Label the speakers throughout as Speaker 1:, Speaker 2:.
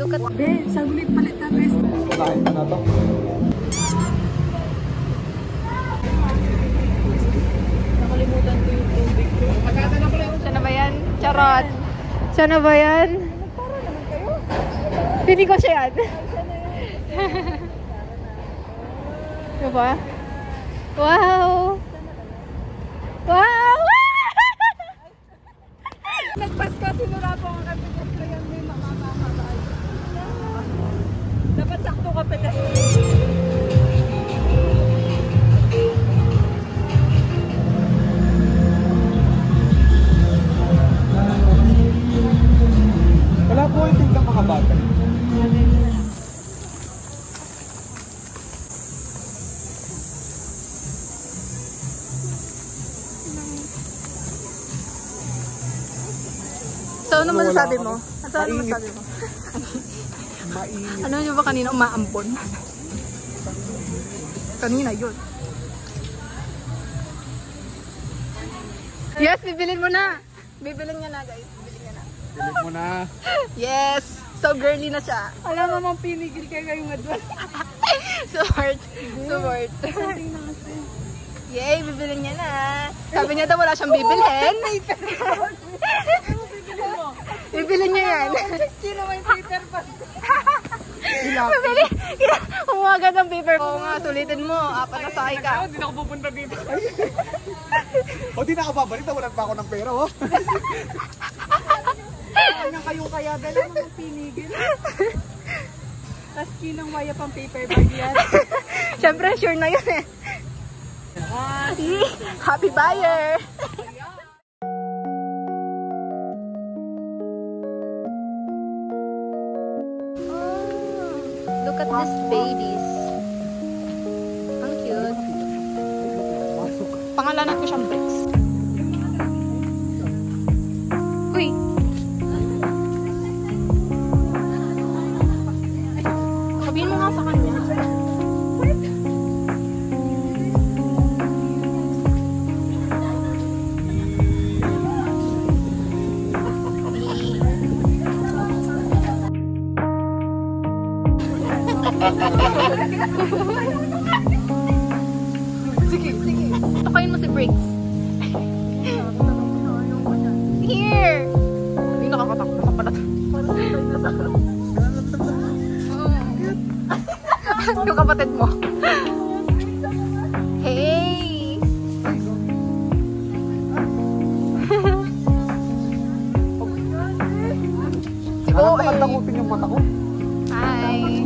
Speaker 1: Look at...
Speaker 2: Be, saglit palit na best.
Speaker 3: Kain pa na to.
Speaker 2: Nakalimutan ko yung tubig ko.
Speaker 1: Siya na ba yan? Charot! Siya na ba yan?
Speaker 2: Para naman kayo.
Speaker 1: Pili ko siya yan. Diba? Wow! Wow!
Speaker 2: Nagpasko, sinura po ang kami ko yan. May makakakaay. Dapat sakto ka pa na.
Speaker 3: Wala po yung tingkang makabata.
Speaker 1: So, ano masasabi mo? Ano masasabi mo?
Speaker 3: Mainit.
Speaker 1: Ano nyo ba kanina umaampon? Kanina yun. Yes, bibilin mo na. Bibilin niya na, guys. Bibilin niya na.
Speaker 3: Bilig mo na.
Speaker 1: Yes! So girly na siya.
Speaker 2: Alam mo, pinigil kayo ngayong advance.
Speaker 1: Support. Support. Yay! Bibilin niya na. Sabi niya daw wala siyang bibilhin. Bibilin niya yan.
Speaker 2: Sino may paper pa?
Speaker 1: Bibili. Humaga ng paper. Oo nga, sulitin mo. Apat na sakay ka.
Speaker 2: Hindi na ako pupunta dito.
Speaker 3: O di na ako babalik. Nawalan pa ako ng pera, oh.
Speaker 2: Ano kayong kaya dala mo pinigil? Tapos kinang waya pang paper bag yan.
Speaker 1: Siyempre, sure na yun eh. Happy buyer! Look at these babies. Ang cute. Pangalanan ko siyang Bricks. Uy! Sabihin mo nga sa kanya.
Speaker 2: Sige, sige.
Speaker 1: Tukayin mo si Briggs. Here! Hindi nakakatakot ka pala. Yung kapatid mo. Hey!
Speaker 3: Alam mo, takutin yung mata ko.
Speaker 1: Hi!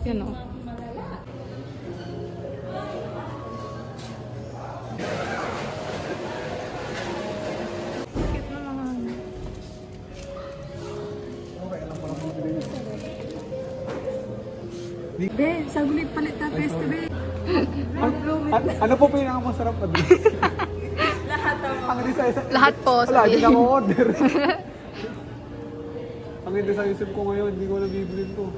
Speaker 1: Yan o. Cute naman.
Speaker 2: Be, saglit palit na best, be.
Speaker 3: Ano po pinakamasarap na drink?
Speaker 2: Lahat ako.
Speaker 3: Ang hindi sa isa.
Speaker 1: Lahat po.
Speaker 3: Wala, hindi
Speaker 1: sabi.
Speaker 3: na ako order. Ang hindi sa isip ko ngayon, hindi ko na bibilin to.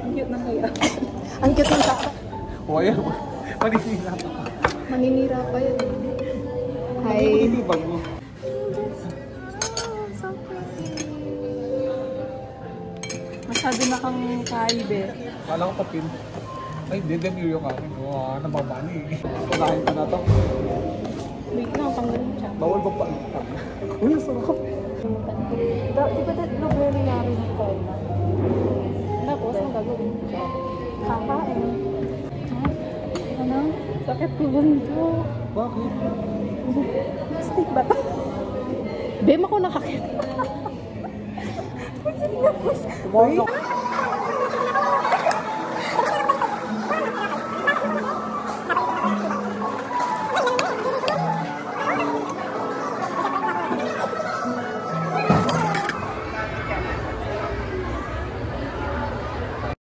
Speaker 2: Ang cute na kaya.
Speaker 1: Ang cute ng saka.
Speaker 3: O ayan, manisira pa.
Speaker 1: Maninira pa yun. Hi.
Speaker 3: Ito yung bag mo.
Speaker 1: So pretty.
Speaker 2: Masyado na kang kaibe.
Speaker 3: Kala ko papin. Ay, hindi, demure yung akin. Oo, nababali. Kain pa na to.
Speaker 2: Wait lang, tanggalin siya.
Speaker 3: Bawal ba pa? Uy, ang sarap.
Speaker 2: Di ba blueberry na rin ito? Tapos, ang gagawin ko. Kakain. Ano? Sakit ko bando.
Speaker 3: Bakit?
Speaker 2: Stick ba ito?
Speaker 1: Bema ko nakakit.
Speaker 3: Uy!